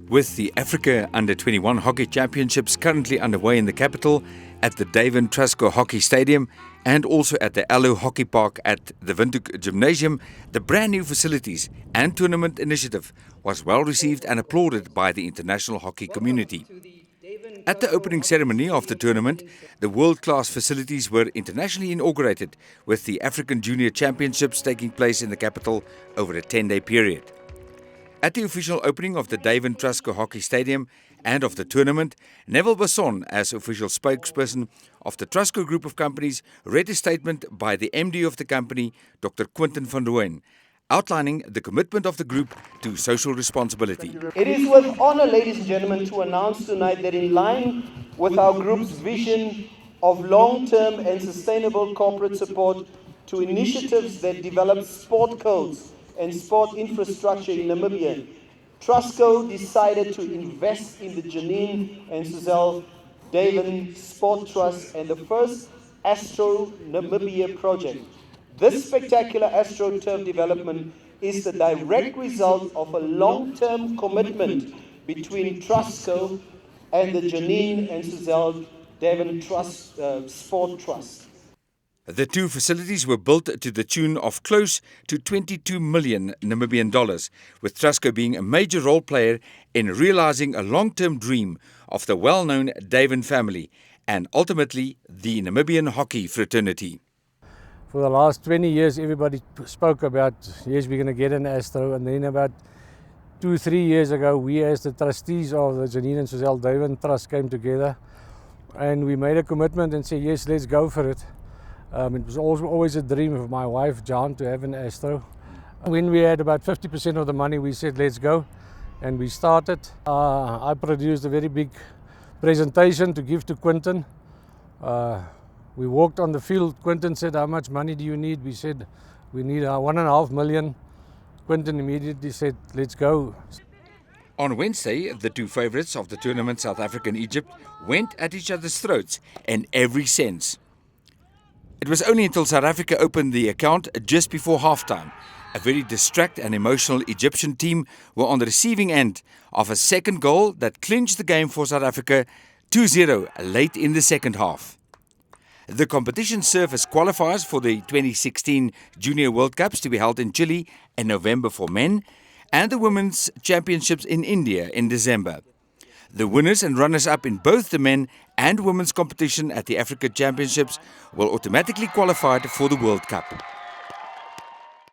With the Africa Under-21 Hockey Championships currently underway in the capital at the Davin Trustco Hockey Stadium and also at the Aloe Hockey Park at the Windhoek Gymnasium, the brand new facilities and tournament initiative was well received and applauded by the international hockey community. At the opening ceremony of the tournament, the world-class facilities were internationally inaugurated, with the African Junior Championships taking place in the capital over a 10-day period. At the official opening of the Davin Trustco Hockey Stadium and of the tournament, Neville Basson, as official spokesperson of the Trustco Group of companies, read a statement by the MD of the company, Dr. Quinton van Rooyen, outlining the commitment of the group to social responsibility. It is with honor, ladies and gentlemen, to announce tonight that in line with our group's vision of long-term and sustainable corporate support to initiatives that develop sport codes and sport infrastructure in Namibia, Trustco decided to invest in the Janine and Suzelle Davin Sport Trust and the first Astro Namibia project. This spectacular AstroTurf development is the direct result of a long-term commitment between Trustco and the Janine and Suzelle Davin Sport Trust. The two facilities were built to the tune of close to 22 million Namibian dollars, with Trustco being a major role player in realizing a long-term dream of the well-known Davin family and ultimately the Namibian hockey fraternity. For the last 20 years, everybody spoke about, yes, we're going to get an Astro, and then about 2-3 years ago, we as the trustees of the Janine and Suzelle Davin Trust came together and we made a commitment and said, yes, let's go for it. It was always a dream of my wife, John, to have an Astro. When we had about 50% of the money, we said, let's go. And we started. I produced a very big presentation to give to Quinton. We walked on the field. Quinton said, how much money do you need? We said, we need 1.5 million. Quinton immediately said, let's go. On Wednesday, the two favourites of the tournament, South Africa and Egypt, went at each other's throats in every sense. It was only until South Africa opened the account just before halftime. A very distracted and emotional Egyptian team were on the receiving end of a second goal that clinched the game for South Africa 2-0 late in the second half. The competition served as qualifiers for the 2016 Junior World Cups to be held in Chile in November for men and the Women's Championships in India in December. The winners and runners-up in both the men and women's competition at the Africa Championships will automatically qualify for the World Cup.